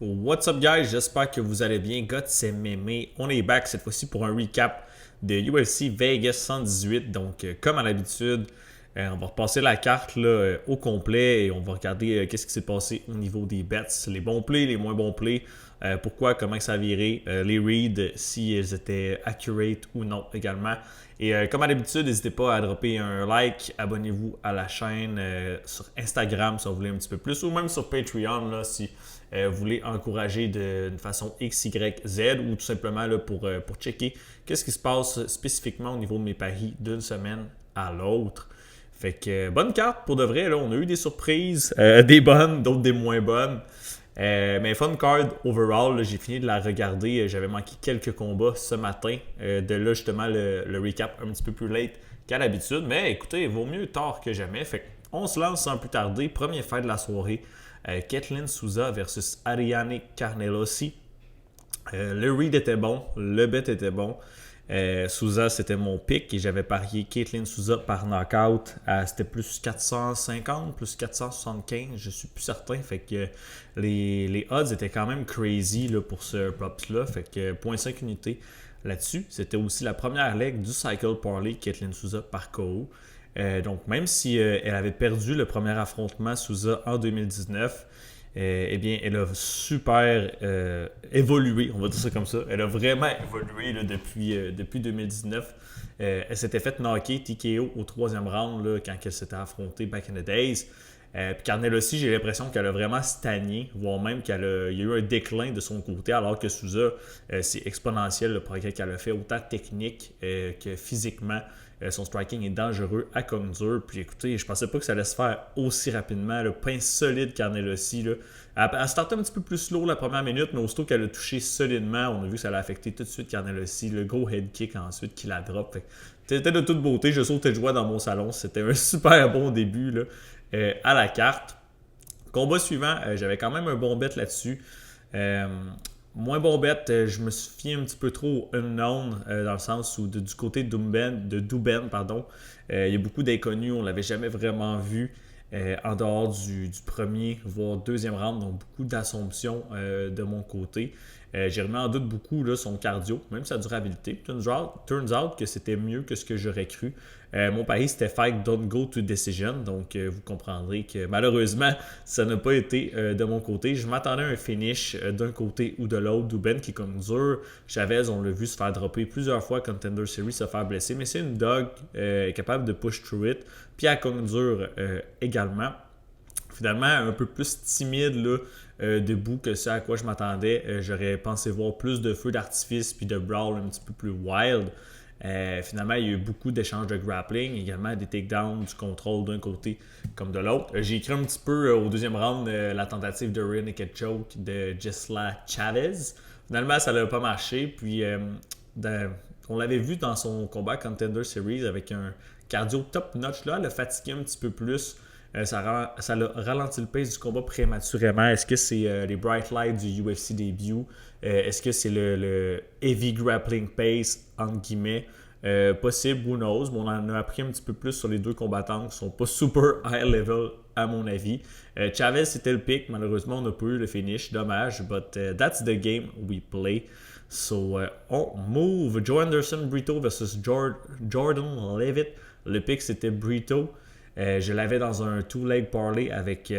What's up guys, j'espère que vous allez bien. God, c'est Mémé. On est back cette fois-ci pour un recap de UFC Vegas 118. Donc, comme à l'habitude, on va repasser la carte là, au complet et on va regarder qu'est-ce qui s'est passé au niveau des bets. Les bons plays, les moins bons plays, pourquoi, comment ça a viré, les reads, si ils étaient accurate ou non également. Et comme à l'habitude, n'hésitez pas à dropper un like, abonnez-vous à la chaîne sur Instagram si vous voulez un petit peu plus, ou même sur Patreon là, si vous voulez encourager d'une façon X, Y, Z, ou tout simplement là, pour checker qu'est-ce qui se passe spécifiquement au niveau de mes paris d'une semaine à l'autre. Fait que bonne carte pour de vrai, là, on a eu des surprises, des bonnes, d'autres des moins bonnes. Mais fun card overall, là, j'ai fini de la regarder. J'avais manqué quelques combats ce matin. De là, justement, le recap un petit peu plus late qu'à l'habitude. Mais écoutez, il vaut mieux tard que jamais. Fait qu'on se lance sans plus tarder. Premier fight de la soirée. Kathleen Souza versus Ariane Carnelossi. Le read était bon, le bet était bon. Souza, c'était mon pick et j'avais parié Kathleen Souza par knockout. C'était plus 450, plus 475, je suis plus certain. Fait que les odds étaient quand même crazy là, pour ce props-là. Fait que 0.5 unités là-dessus. C'était aussi la première leg du Cycle Parlay, Kathleen Souza par KO. Donc, même si elle avait perdu le premier affrontement Souza en 2019, eh bien, elle a super évolué, on va dire ça comme ça. Elle a vraiment évolué là, depuis 2019. Elle s'était fait knocker TKO au troisième round là, quand elle s'était affrontée back in the days. Puis Carnel aussi, j'ai l'impression qu'elle a vraiment stagné, voire même qu'il y a eu un déclin de son côté, alors que Souza, c'est exponentiel le progrès qu'elle a fait, autant technique que physiquement. Son striking est dangereux à comme dur. Puis écoutez, je pensais pas que ça allait se faire aussi rapidement. Le pain solide Carnelossi. Là. Elle startait un petit peu plus slow la première minute, mais aussitôt qu'elle a touché solidement, on a vu que ça allait affecter tout de suite Carnelossi. Le gros head kick ensuite qui la drop. C'était de toute beauté. Je sautais de joie dans mon salon. C'était un super bon début là, à la carte. Combat suivant, j'avais quand même un bon bet là-dessus. Moins bon bet, je me suis fié un petit peu trop au unknown, dans le sens où du côté de Douben, pardon, il y a beaucoup d'inconnus, on ne l'avait jamais vraiment vu en dehors du premier, voire deuxième round, donc beaucoup d'assomptions de mon côté. J'ai remis en doute beaucoup là, son cardio, même sa durabilité. Turns out que c'était mieux que ce que j'aurais cru. Mon pari, c'était fight don't go to decision. Donc, vous comprendrez que malheureusement, ça n'a pas été de mon côté. Je m'attendais à un finish d'un côté ou de l'autre. Douben qui est comme dur. Chavez, on l'a vu se faire dropper plusieurs fois. Contender Series se faire blesser. Mais c'est une dog capable de push through it. Puis à dur également. Finalement, un peu plus timide là, debout que ce à quoi je m'attendais. J'aurais pensé voir plus de feux d'artifice puis de brawl un petit peu plus wild. Finalement, il y a eu beaucoup d'échanges de grappling, également des takedowns, du contrôle d'un côté comme de l'autre. J'ai écrit un petit peu au deuxième round la tentative de rear naked choke de Gisela Chavez. Finalement, ça n'a pas marché. Puis, on l'avait vu dans son combat Contender Series avec un cardio top notch. Là, elle a fatigué un petit peu plus. Ça a ralenti le pace du combat prématurément. Est-ce que c'est les bright lights du UFC debut? Est-ce que c'est le heavy grappling pace, entre guillemets? Possible, who knows? Mais on en a appris un petit peu plus sur les deux combattants qui sont pas super high level, à mon avis. Chavez, c'était le pick. Malheureusement, on n'a pas eu le finish. Dommage. But that's the game we play. So, on move. Joe Anderson Brito versus Jordan Levitt. Le pick, c'était Brito. Je l'avais dans un two-leg parlay avec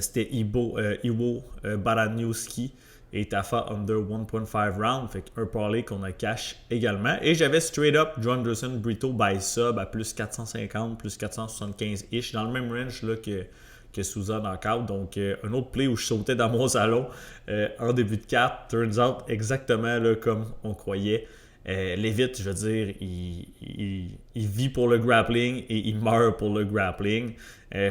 c'était Iwo Baraniuski et Tafa under 1.5 round. Fait qu'un parlay qu'on a cash également. Et j'avais straight up Joe Anderson Brito by sub à plus 450, plus 475-ish, dans le même range là, que Souza Knockout. Donc, un autre play où je sautais dans mon salon en début de carte. Turns out exactement là, comme on croyait. Levitt, je veux dire, il vit pour le grappling et il meurt pour le grappling.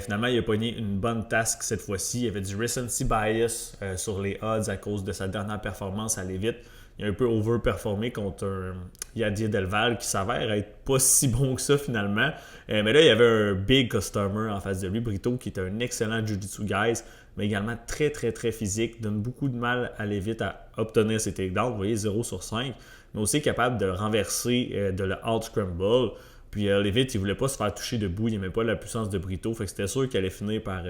Finalement, il a pogné une bonne task cette fois-ci. Il y avait du recency bias sur les odds à cause de sa dernière performance à Levitt. Il a un peu overperformé contre un Yadir Delval qui s'avère être pas si bon que ça finalement. Mais là, il y avait un big customer en face de lui, Brito, qui est un excellent jiu-jitsu guys, mais également très très très physique, donne beaucoup de mal à Levitt à obtenir ses takedowns. Vous voyez, 0 sur 5, mais aussi capable de renverser, de le out-scramble. Puis Levitt, il voulait pas se faire toucher debout, il n'aimait pas la puissance de Brito, fait que c'était sûr qu'il allait finir par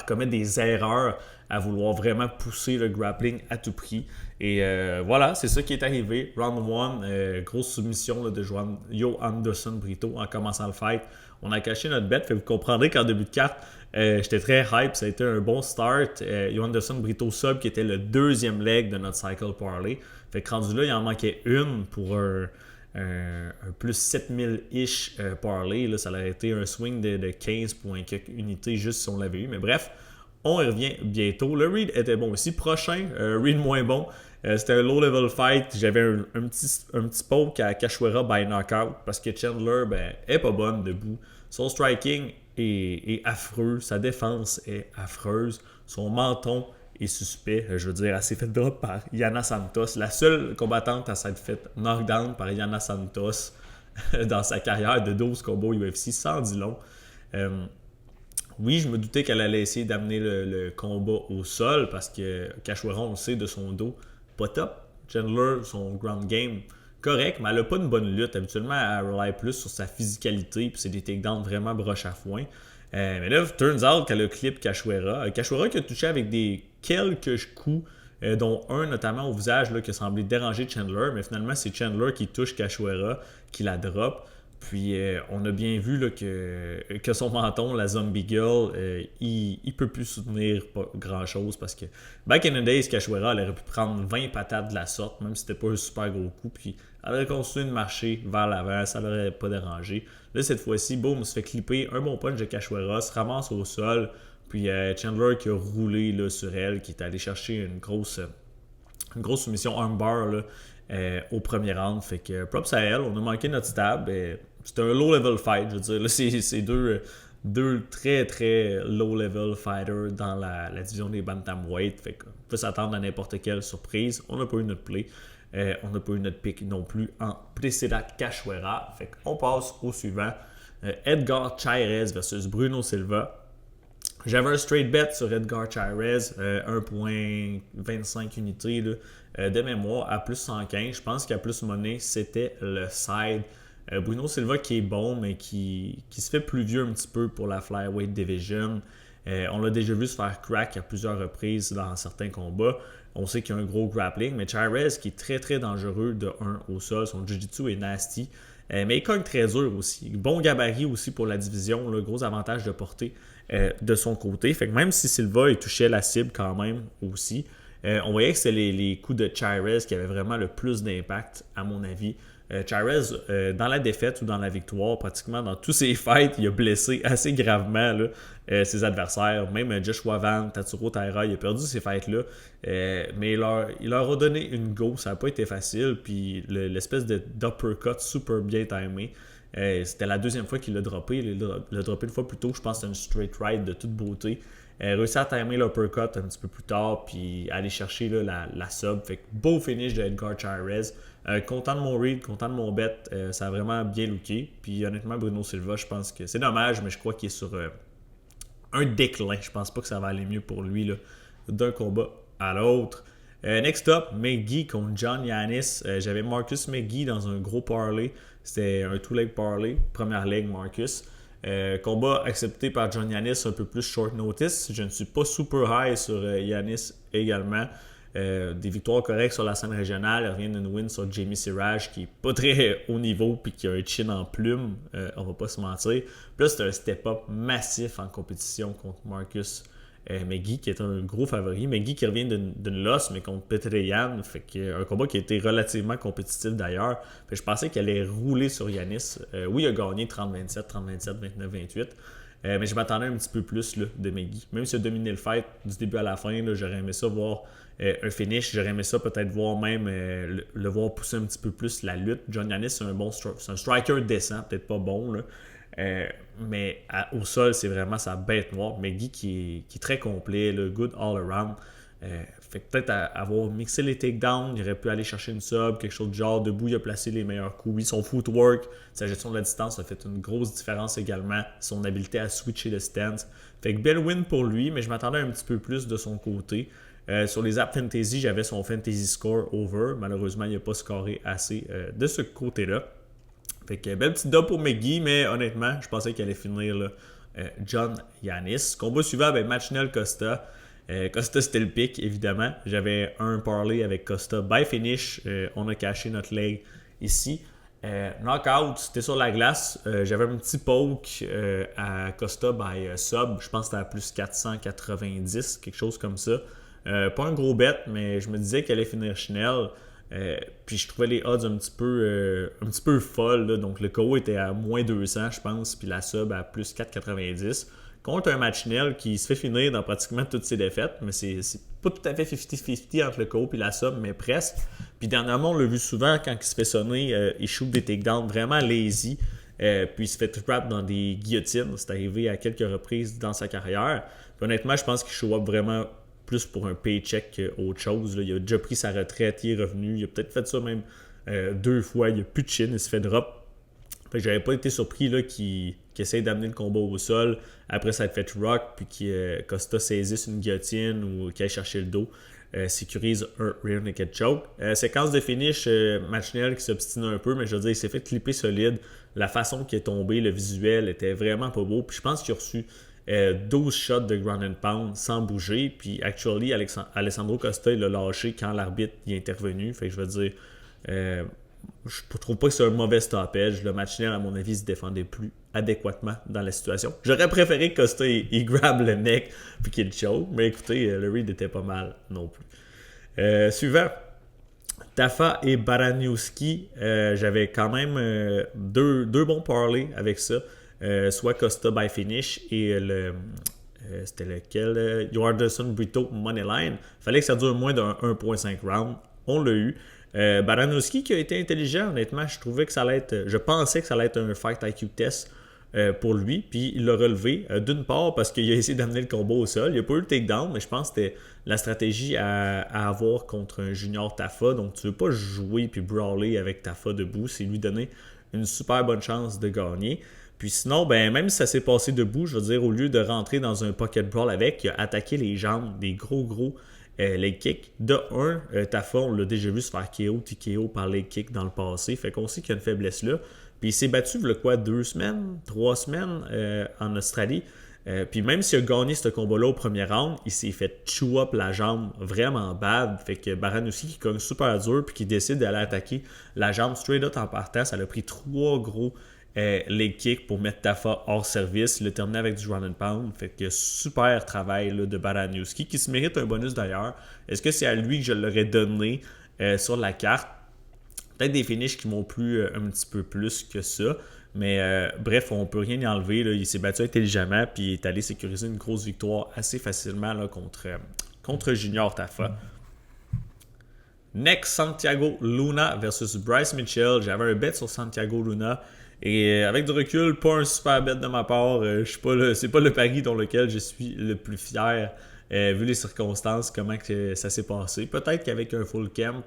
commettre des erreurs à vouloir vraiment pousser le grappling à tout prix. Et voilà, c'est ça qui est arrivé. Round 1, grosse soumission là, de Joe Anderson Brito en commençant le fight. On a caché notre bet, fait que vous comprendrez qu'en début de carte, j'étais très hype, ça a été un bon start. Joe Anderson Brito sub qui était le deuxième leg de notre cycle parlay. Fait que rendu là, il en manquait une pour un plus 7000-ish parlay. Là, ça aurait été un swing de 15 points quelques unités juste si on l'avait eu. Mais bref, on y revient bientôt. Le read était bon aussi. Prochain, read moins bon. C'était un low-level fight. J'avais un petit poke à Cachoeira by knockout parce que Chandler est pas bonne debout. Son striking est affreux. Sa défense est affreuse. Son menton est suspect. Je veux dire, elle s'est fait drop par Yana Santos. La seule combattante à s'être fait knockdown par Yana Santos dans sa carrière de 12 combats UFC, sans dit long. Oui, je me doutais qu'elle allait essayer d'amener le combat au sol parce que Cachoeira, on le sait, de son dos, pas top. Chandler, son ground game, correct, mais elle n'a pas une bonne lutte. Habituellement, elle rely plus sur sa physicalité, puis c'est des takedowns vraiment broche à foin. Mais là, turns out qu'elle a clip Cachoeira. Cachoeira qui a touché avec quelques coups, dont un notamment au visage là, qui a semblé déranger Chandler, mais finalement, c'est Chandler qui touche Cachoeira, qui la drop. Puis on a bien vu là, que son menton, la Zombie Girl, il peut plus soutenir pas grand-chose parce que back in the days, Cachoeira, elle aurait pu prendre 20 patates de la sorte, même si c'était pas un super gros coup, puis elle aurait continué de marcher vers l'avant, ça l'aurait pas dérangé. Là, cette fois-ci, boum, on se fait clipper un bon punch de Cachoeira, se ramasse au sol, puis Chandler qui a roulé là, sur elle, qui est allé chercher une grosse soumission armbar là, au premier round. Fait que props à elle, on a manqué notre stab. C'était un low-level fight, je veux dire. Là, c'est deux très très low-level fighters dans la division des bantamweight. Fait qu'on peut s'attendre à n'importe quelle surprise. On n'a pas eu notre play. On n'a pas eu notre pick non plus en précédent Cachoeira. Fait qu'on passe au suivant. Edgar Chairez versus Bruno Silva. J'avais un straight bet sur Edgar Chairez, 1.25 unités là, de mémoire à plus 115. Je pense qu'à plus monnaie, c'était le side. Bruno Silva qui est bon, mais qui se fait plus vieux un petit peu pour la Flyweight Division. On l'a déjà vu se faire crack à plusieurs reprises dans certains combats. On sait qu'il y a un gros grappling, mais Chairez qui est très très dangereux de 1 au sol. Son jiu-jitsu est nasty. Mais il cogne très dur aussi. Bon gabarit aussi pour la division. Là, gros avantage de portée de son côté. Fait que même si Silva il touchait la cible quand même aussi, on voyait que c'était les coups de Chairez qui avaient vraiment le plus d'impact à mon avis. Chairez, dans la défaite ou dans la victoire, pratiquement dans tous ses fights, il a blessé assez gravement là, ses adversaires. Même Joshua Van, Tatsuro Taira, il a perdu ces fights-là. Mais il leur a donné une go, ça n'a pas été facile. Puis l'espèce d'uppercut super bien timé. C'était la deuxième fois qu'il l'a droppé. Il l'a droppé une fois plus tôt, je pense que c'était une straight ride de toute beauté. Réussi à timer l'uppercut un petit peu plus tard, puis aller chercher là, la sub. Fait que beau finish de Edgar Chairez. Content de mon read, content de mon bet. Ça a vraiment bien looké. Puis honnêtement, Bruno Silva, je pense que c'est dommage, mais je crois qu'il est sur un déclin. Je pense pas que ça va aller mieux pour lui là, d'un combat à l'autre. Next up, McGee contre John Yanis. J'avais Marcus McGee dans un gros parlay. C'était un two-leg parlay. Première leg, Marcus. Combat accepté par John Yanis un peu plus short notice. Je ne suis pas super high sur Yanis également. Des victoires correctes sur la scène régionale. Il revient d'une win sur Jamie Siraj qui est pas très haut niveau puis qui a un chin en plume. On va pas se mentir. Puis là, c'est un step-up massif en compétition contre Marcus McGee qui est un gros favori. McGee qui revient d'une loss mais contre Petrian. Fait que un combat qui a été relativement compétitif d'ailleurs. Fait que je pensais qu'elle allait rouler sur Yanis. Oui, il a gagné 30-27, 30-27, 29-28. Mais je m'attendais un petit peu plus là, de McGee. Même s'il a dominé le fight du début à la fin, là, j'aurais aimé ça voir un finish. J'aurais aimé ça peut-être voir même le voir pousser un petit peu plus la lutte. John Yanis, c'est un striker décent, peut-être pas bon. Là. Mais au sol, c'est vraiment sa bête noire. McGee qui est très complet, là, good all around. Fait que peut-être avoir mixé les takedowns, il aurait pu aller chercher une sub, quelque chose de genre. Debout, il a placé les meilleurs coups. Oui, son footwork, sa gestion de la distance a fait une grosse différence également. Son habileté à switcher de stance. Fait que belle win pour lui, mais je m'attendais un petit peu plus de son côté. Sur les apps fantasy, j'avais son fantasy score over. Malheureusement, il n'a pas scoré assez de ce côté-là. Fait que belle petite dub pour McGee, mais honnêtement, je pensais qu'il allait finir là, John Yanis. Combat suivant, Machinel Costa. Costa, c'était le pic, évidemment. J'avais un parlay avec Costa by finish. On a caché notre leg ici. Knockout, c'était sur la glace. J'avais un petit poke à Costa by sub. Je pense que c'était à plus 490, quelque chose comme ça. Pas un gros bet, mais je me disais qu'elle allait finir Chanel. Puis je trouvais les odds un petit peu folles. Là. Donc le KO était à moins 200, je pense, puis la sub à plus 490. Contre un match nul qui se fait finir dans pratiquement toutes ses défaites, mais c'est pas tout à fait 50-50 entre le KO et la sub, mais presque. Puis dernièrement, on l'a vu souvent quand il se fait sonner, il shoot des takedowns vraiment lazy, puis il se fait trap dans des guillotines. C'est arrivé à quelques reprises dans sa carrière. Puis honnêtement, je pense qu'il show up vraiment plus pour un paycheck qu'autre chose. Là. Il a déjà pris sa retraite, il est revenu, il a peut-être fait ça même 2 fois, il a plus de chin, il se fait drop. Fait que j'avais pas été surpris là, qu'il essaye d'amener le combat au sol après ça a fait rock, puis que Costa saisisse une guillotine ou qu'il aille chercher le dos, sécurise un rear naked choke. Séquence de finish, Machinel qui s'obstine un peu, mais je veux dire, il s'est fait clipper solide. La façon qu'il est tombé, le visuel était vraiment pas beau. Puis je pense qu'il a reçu 12 shots de ground and pound sans bouger. Puis actually, Alessandro Costa, il l'a lâché quand l'arbitre y est intervenu. Fait que je veux dire, je ne trouve pas que c'est un mauvais stoppage. Le Machinel, à mon avis, se défendait plus adéquatement dans la situation. J'aurais préféré que Costa il grab le neck puis qu'il choke. Mais écoutez, le read était pas mal non plus. Suivant. Tafa et Baraniuski, j'avais quand même deux bons parlays avec ça. Soit Costa by finish et c'était lequel Yorderson Brito Moneyline. Fallait que ça dure moins d'un 1.5 round. On l'a eu. Baranowski qui a été intelligent, honnêtement, je pensais que ça allait être un fight IQ test pour lui, puis il l'a relevé d'une part parce qu'il a essayé d'amener le combat au sol. Il n'a pas eu le takedown, mais je pense que c'était la stratégie à avoir contre un junior Tafa. Donc tu ne veux pas jouer puis brawler avec Tafa debout, c'est lui donner une super bonne chance de gagner. Puis sinon, même si ça s'est passé debout, je veux dire, au lieu de rentrer dans un pocket brawl avec, il a attaqué les jambes, des gros leg kicks. De un, Tafa, on l'a déjà vu se faire KO, TKO par leg kick dans le passé. Fait qu'on sait qu'il y a une faiblesse là. Puis il s'est battu, 2 semaines, 3 semaines en Australie. Puis même s'il a gagné ce combat-là au premier round, il s'est fait chew up la jambe vraiment bad. Fait que Baranowski qui cogne super dur puis qui décide d'aller attaquer la jambe straight up en partant. Ça l'a pris 3 gros leg kicks pour mettre Tafa hors service. Il l'a terminé avec du ground and pound. Fait que super travail là, de Baranowski qui se mérite un bonus d'ailleurs. Est-ce que c'est à lui que je l'aurais donné sur la carte? Peut-être des finishes qui m'ont plu un petit peu plus que ça. Mais bref, on peut rien y enlever. Là. Il s'est battu intelligemment puis il est allé sécuriser une grosse victoire assez facilement là, contre Junior Tafa. Next, Santiago Luna versus Bryce Mitchell. J'avais un bet sur Santiago Luna. Et avec du recul, pas un super bet de ma part. C'est pas le pari dans lequel je suis le plus fier, vu les circonstances, comment que ça s'est passé. Peut-être qu'avec un full camp,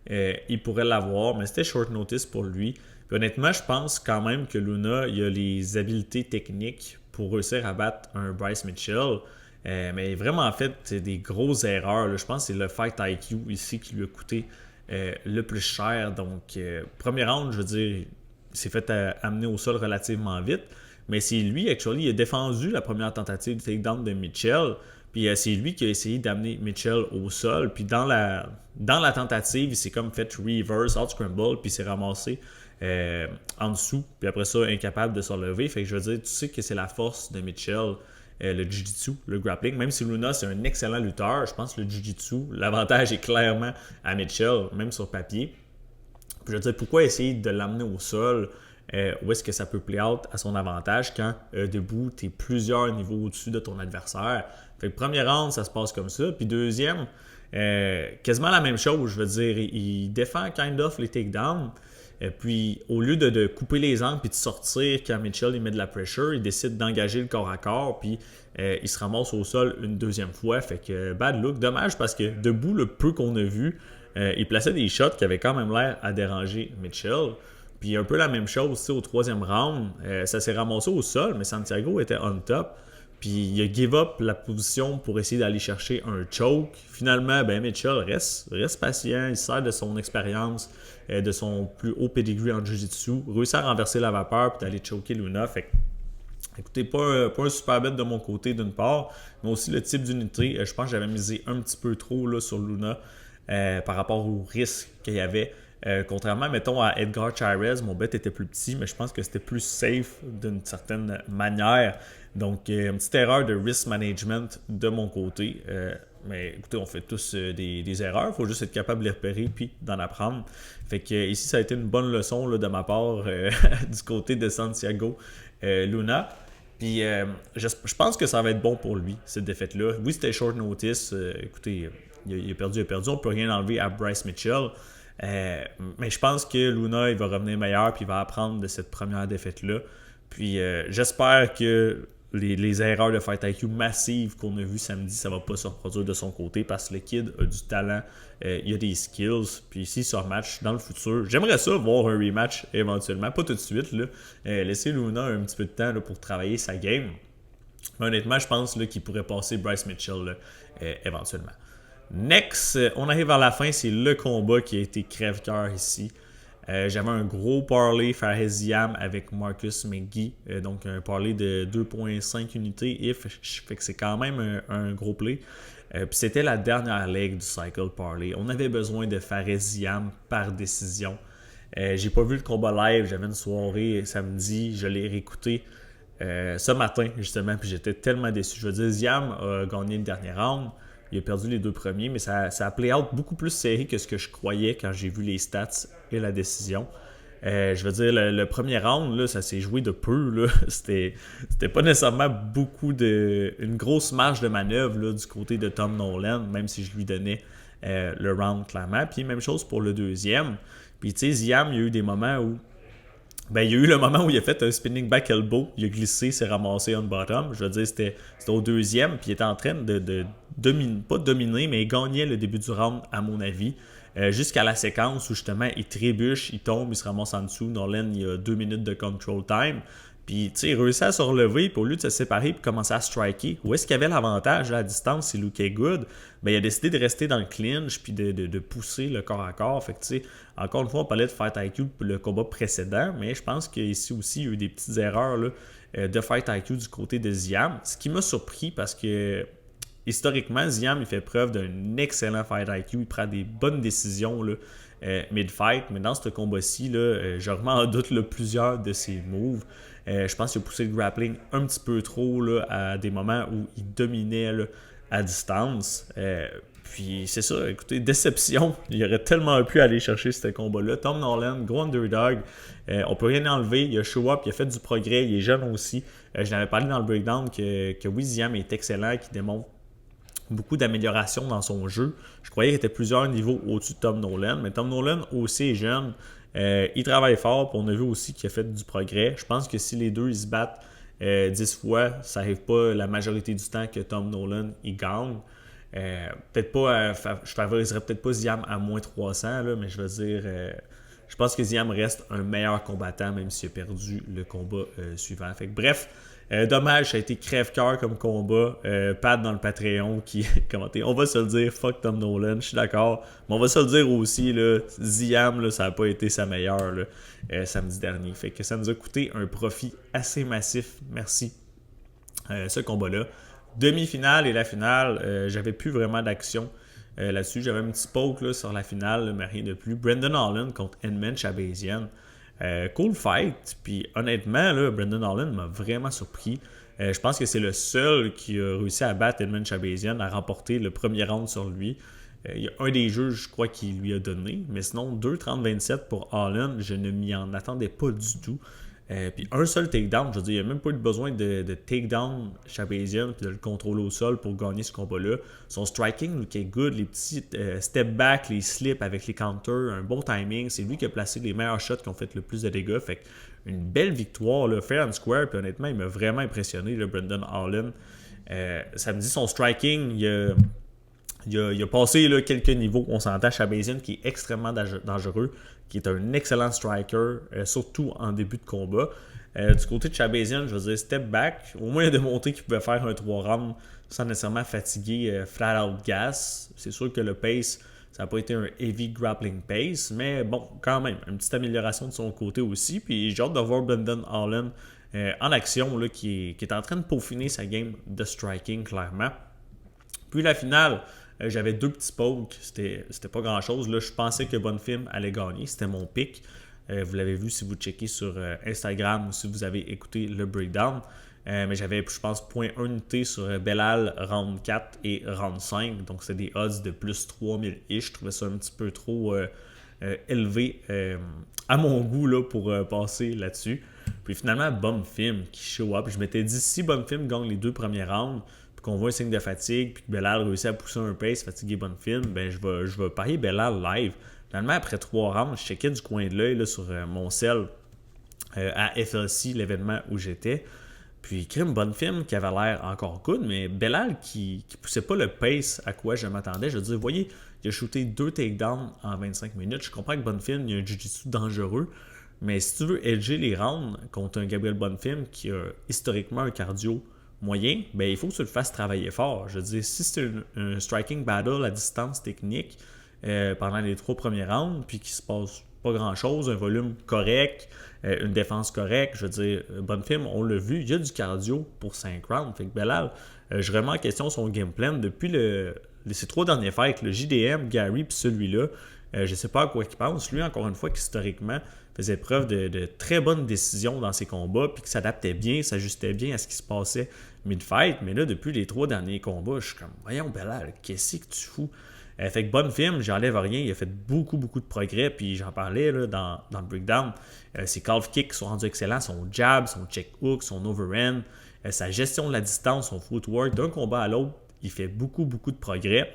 il pourrait l'avoir, mais c'était short notice pour lui. Puis honnêtement, je pense quand même que Luna, il a les habiletés techniques pour réussir à battre un Bryce Mitchell. Mais vraiment, fait des grosses erreurs. Là. Je pense que c'est le fight IQ ici qui lui a coûté le plus cher. Donc, premier round, je veux dire, il s'est fait amener au sol relativement vite. Mais c'est lui, actually, il a défendu la première tentative de takedown de Mitchell. Puis c'est lui qui a essayé d'amener Mitchell au sol. Puis dans la tentative, il s'est comme fait reverse, out scramble, puis il s'est ramassé en dessous. Puis après ça, incapable de se relever. Fait que je veux dire, tu sais que c'est la force de Mitchell, le jiu-jitsu, le grappling. Même si Luna, c'est un excellent lutteur, je pense que le jiu-jitsu, l'avantage est clairement à Mitchell, même sur papier. Puis je veux dire, pourquoi essayer de l'amener au sol où est-ce que ça peut play out à son avantage quand debout, tu es plusieurs niveaux au-dessus de ton adversaire. Fait que premier round, ça se passe comme ça. Puis deuxième, quasiment la même chose. Je veux dire, il défend kind of les takedowns. Puis au lieu de couper les angles puis de sortir quand Mitchell il met de la pressure, il décide d'engager le corps à corps puis il se ramasse au sol une deuxième fois. Fait que bad look. Dommage parce que debout, le peu qu'on a vu, il plaçait des shots qui avaient quand même l'air à déranger Mitchell. Puis un peu la même chose au troisième round. Ça s'est ramassé au sol, mais Santiago était on top. Puis il a give up la position pour essayer d'aller chercher un choke. Finalement, Mitchell reste patient. Il sert de son expérience, de son plus haut pedigree en jiu-jitsu. Réussit à renverser la vapeur puis d'aller choker Luna. Fait Écoutez, pas un super bet de mon côté d'une part, mais aussi le type d'unité. Je pense que j'avais misé un petit peu trop là, sur Luna par rapport au risque qu'il y avait. Contrairement, mettons, à Edgar Chairez, mon bet était plus petit, mais je pense que c'était plus safe d'une certaine manière. Donc, une petite erreur de risk management de mon côté. Mais écoutez, on fait tous des erreurs. Il faut juste être capable de les repérer puis d'en apprendre. Fait que ici, ça a été une bonne leçon là, de ma part du côté de Santiago Luna. Puis je pense que ça va être bon pour lui, cette défaite-là. Oui, c'était short notice. Écoutez, il a perdu. On ne peut rien enlever à Bryce Mitchell. Mais je pense que Luna, il va revenir meilleur puis il va apprendre de cette première défaite-là. Puis j'espère que les erreurs de Fight IQ massives qu'on a vues samedi, ça va pas se reproduire de son côté parce que le kid a du talent, il a des skills. Puis s'il se rematch dans le futur, j'aimerais ça voir un rematch éventuellement, pas tout de suite. Là. Laisser Luna un petit peu de temps là, pour travailler sa game. Mais honnêtement, je pense là, qu'il pourrait passer Bryce Mitchell là, éventuellement. Next, on arrive à la fin, c'est le combat qui a été crève-cœur ici. J'avais un gros parlay Farheziam avec Marcus McGee, donc un parlay de 2.5 unités if, fait que c'est quand même un gros play. Puis c'était la dernière leg du cycle parlay. On avait besoin de Farheziam par décision. J'ai pas vu le combat live, j'avais une soirée samedi, je l'ai réécouté ce matin justement, puis j'étais tellement déçu. Je veux dire, Ziam a gagné le dernier round. Il a perdu les deux premiers, mais ça a play out beaucoup plus serré que ce que je croyais quand j'ai vu les stats et la décision. Je veux dire, le premier round, là, ça s'est joué de peu. Là. C'était pas nécessairement une grosse marge de manœuvre là, du côté de Tom Nolan, même si je lui donnais le round clairement. Puis même chose pour le deuxième. Puis tu sais, Ziam, il y a eu des moments où il y a eu le moment où il a fait un spinning back elbow, il a glissé, s'est ramassé on bottom. Je veux dire, c'était au deuxième, puis il était en train de dominer, pas dominer, mais il gagnait le début du round, à mon avis. Jusqu'à la séquence où justement il trébuche, il tombe, il se ramasse en dessous. Nolan, il a 2 minutes de control time. Puis, tu sais, il réussit à se relever, puis au lieu de se séparer puis commencer à striker, où est-ce qu'il y avait l'avantage là, à distance, c'est Luke Good, il a décidé de rester dans le clinch puis de pousser le corps à corps. Fait que, tu sais, encore une fois, on parlait de Fight IQ pour le combat précédent, mais je pense qu'ici aussi, il y a eu des petites erreurs là, de Fight IQ du côté de Ziam. Ce qui m'a surpris parce que historiquement, Ziam, il fait preuve d'un excellent Fight IQ. Il prend des bonnes décisions là, mid-fight. Mais dans ce combat-ci, là, je remets en doute là, plusieurs de ses moves. Je pense qu'il a poussé le grappling un petit peu trop là, à des moments où il dominait là, à distance. Puis c'est ça, écoutez, déception. Il aurait tellement pu aller chercher ce combat-là. Tom Nolan, gros underdog. On peut rien enlever. Il a show up, il a fait du progrès. Il est jeune aussi. Je l'avais parlé dans le breakdown que oui, Ziam est excellent, qu'il démontre beaucoup d'amélioration dans son jeu. Je croyais qu'il était plusieurs niveaux au-dessus de Tom Nolan, mais Tom Nolan aussi est jeune. Il travaille fort, puis on a vu aussi qu'il a fait du progrès. Je pense que si les deux ils se battent 10 fois, ça n'arrive pas la majorité du temps que Tom Nolan il gagne. Peut-être pas, je favoriserais peut-être pas Ziam à moins 300, là, mais je veux dire, je pense que Ziam reste un meilleur combattant, même s'il a perdu le combat suivant. Fait que, bref, dommage, ça a été crève-cœur comme combat. Pat dans le Patreon qui commentait. On va se le dire, fuck Tom Nolan, je suis d'accord. Mais on va se le dire aussi, là, Ziam, là, ça n'a pas été sa meilleure là, samedi dernier. Fait que ça nous a coûté un profit assez massif. Merci. Ce combat-là. Demi-finale et la finale, j'avais plus vraiment d'action là-dessus. J'avais un petit poke là, sur la finale, là, mais rien de plus. Brendan Holland contre Edmund Shabazian. Cool fight. Puis honnêtement, là, Brendan Holland m'a vraiment surpris. Je pense que c'est le seul qui a réussi à battre Edmund Shabazian, à remporter le premier round sur lui. Il y a un des juges, je crois, qui lui a donné. Mais sinon, 2,30-27 pour Holland, je ne m'y en attendais pas du tout. Puis un seul takedown, je veux dire, il n'y a même pas eu besoin de takedown Shabazian puis de le contrôler au sol pour gagner ce combat-là. Son striking qui est good, les petits step back, les slips avec les counters, un bon timing. C'est lui qui a placé les meilleurs shots qui ont fait le plus de dégâts. Fait une belle victoire, là, fair and square. Puis honnêtement, il m'a vraiment impressionné, le Brendan Holland. Ça me dit son striking, il a passé là, quelques niveaux. On s'entend Shabazian qui est extrêmement dangereux, qui est un excellent striker, surtout en début de combat. Du côté de Shabazian, je veux dire, step back. Au moins, il a démontré qu'il pouvait faire un 3 rounds sans nécessairement fatiguer flat out gas. C'est sûr que le pace, ça n'a pas été un heavy grappling pace, mais bon, quand même, une petite amélioration de son côté aussi. Puis j'ai hâte de voir Brendan Holland en action là, qui est en train de peaufiner sa game de striking clairement. Puis la finale, j'avais 2 petits pokes, c'était pas grand chose. Là, je pensais que Bonfim allait gagner, c'était mon pick. Vous l'avez vu si vous checkez sur Instagram ou si vous avez écouté le breakdown. Mais j'avais, je pense, 0.1 unité sur Belal, round 4 et round 5. Donc, c'est des odds de plus 3000-ish. Je trouvais ça un petit peu trop élevé à mon goût là, pour passer là-dessus. Puis finalement, Bonfim qui show up. Je m'étais dit, si Bonfim gagne les 2 premiers rounds, puis qu'on voit un signe de fatigue, puis que Belal réussit à pousser un pace, fatiguer Bonfim, ben je vais parier Belal live. Finalement, après 3 rounds, je checkais du coin de l'œil là, sur mon cell à FLC, l'événement où j'étais. Puis Crime Bonfim qui avait l'air encore good, mais Belal qui poussait pas le pace à quoi je m'attendais. Je veux dire, vous voyez, il a shooté 2 takedowns en 25 minutes. Je comprends que Bonfim, il a un jiu-jitsu dangereux, mais si tu veux edger les rounds contre un Gabriel Bonfim qui a historiquement un cardio moyen, ben il faut que tu le fasses travailler fort. Je veux dire, si c'est un striking battle à distance technique pendant les 3 premiers rounds, puis qu'il se passe pas grand-chose, un volume correct, une défense correcte, je veux dire, Bonfim, on l'a vu, il y a du cardio pour 5 rounds. Fait que Belal, je remets en question son game plan depuis ces 3 derniers fights, le JDM, Gary, puis celui-là. Je sais pas à quoi il pense. Lui, encore une fois, qui historiquement faisait preuve de très bonnes décisions dans ses combats, puis qui s'adaptait bien, s'ajustait bien à ce qui se passait mid-fight. Mais là, depuis les 3 derniers combats, je suis comme, voyons, Belal, qu'est-ce que tu fous? Fait que Bonfim, j'enlève rien, il a fait beaucoup de progrès, puis j'en parlais là, dans le breakdown. Ses calf kicks sont rendus excellents, son jab, son check hook, son overhand, sa gestion de la distance, son footwork, d'un combat à l'autre, il fait beaucoup de progrès.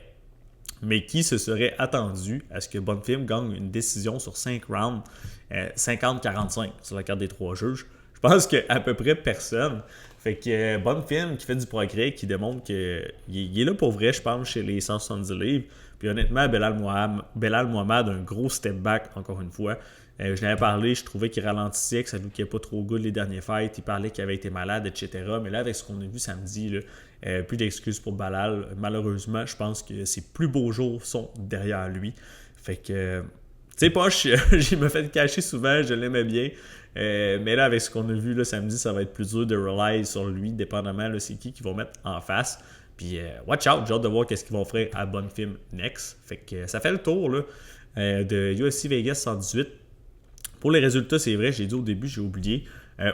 Mais qui se serait attendu à ce que Bonfim gagne une décision sur 5 rounds, 50-45 sur la carte des 3 juges? Je pense qu'à peu près personne. Fait que Bonfim qui fait du progrès, qui démontre qu'il est là pour vrai, je pense, chez les 170 livres. Puis honnêtement, Belal Mohamed, un gros step back, encore une fois. Je l'avais parlé, je trouvais qu'il ralentissait, que ça ne lookait pas trop good les derniers fights. Il parlait qu'il avait été malade, etc. Mais là, avec ce qu'on a vu samedi, là, plus d'excuses pour Belal. Malheureusement, je pense que ses plus beaux jours sont derrière lui. Fait que, tu sais, Poche, j'ai me fait cacher souvent, je l'aimais bien. Mais là, avec ce qu'on a vu là, samedi, ça va être plus dur de rely sur lui, dépendamment de c'est qui vont mettre en face. Puis, watch out, j'ai hâte de voir qu'est-ce qu'ils vont offrir à Bonfim next. Fait que ça fait le tour là, de UFC Vegas 118. Pour les résultats, c'est vrai, j'ai dit au début, j'ai oublié.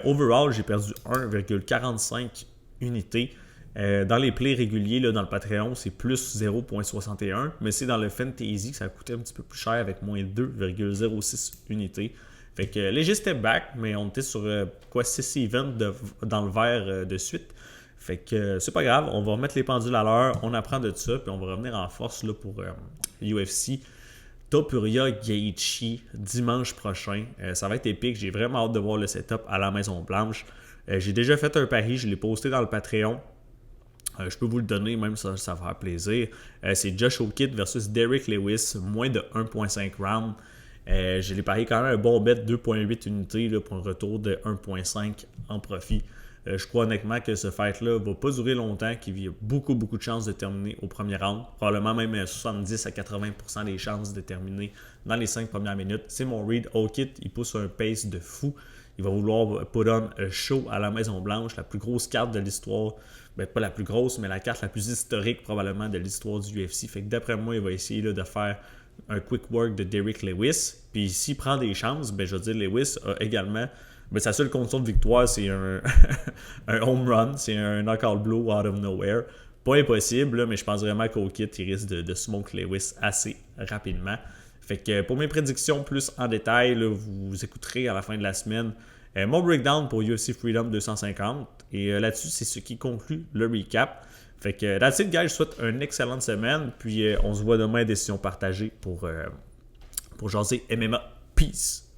Overall, j'ai perdu 1,45 unités. Dans les plays réguliers, là, dans le Patreon, c'est plus 0,61. Mais c'est dans le Fantasy que ça a coûté un petit peu plus cher avec moins 2,06 unités. Fait que léger step back, mais on était sur 6 events dans le vert de suite. Fait que c'est pas grave, on va remettre les pendules à l'heure, on apprend de ça, puis on va revenir en force là, pour UFC. Topuria Gaethje dimanche prochain. Ça va être épique. J'ai vraiment hâte de voir le setup à la Maison-Blanche. J'ai déjà fait un pari, je l'ai posté dans le Patreon. Je peux vous le donner, même ça va faire plaisir. C'est Josh O'Kitt versus Derrick Lewis, moins de 1.5 rounds. Je l'ai parié quand même un bon bet, 2.8 unités là, pour un retour de 1.5 en profit. Je crois honnêtement que ce fight-là ne va pas durer longtemps, qu'il y a beaucoup de chances de terminer au premier round. Probablement même 70 à 80% des chances de terminer dans les 5 premières minutes. C'est mon read. O'Kitt, il pousse un pace de fou. Il va vouloir put on a show à la Maison-Blanche, la plus grosse carte de l'histoire. Ben, pas la plus grosse, mais la carte la plus historique probablement de l'histoire du UFC. Fait que d'après moi, il va essayer là, de faire un quick work de Derrick Lewis. Puis s'il prend des chances, ben, je veux dire, Lewis a également... Mais sa seule condition de victoire, c'est un home run, c'est un knockout blow out of nowhere. Pas impossible, là, mais je pense vraiment qu'O'Kitt il risque de smoke Lewis assez rapidement. Fait que pour mes prédictions plus en détail, là, vous écouterez à la fin de la semaine mon breakdown pour UFC Freedom 250. Et là-dessus, c'est ce qui conclut le recap. Fait que that's it, guys. Je souhaite une excellente semaine. Puis on se voit demain à Décision Partagée pour jaser MMA. Peace!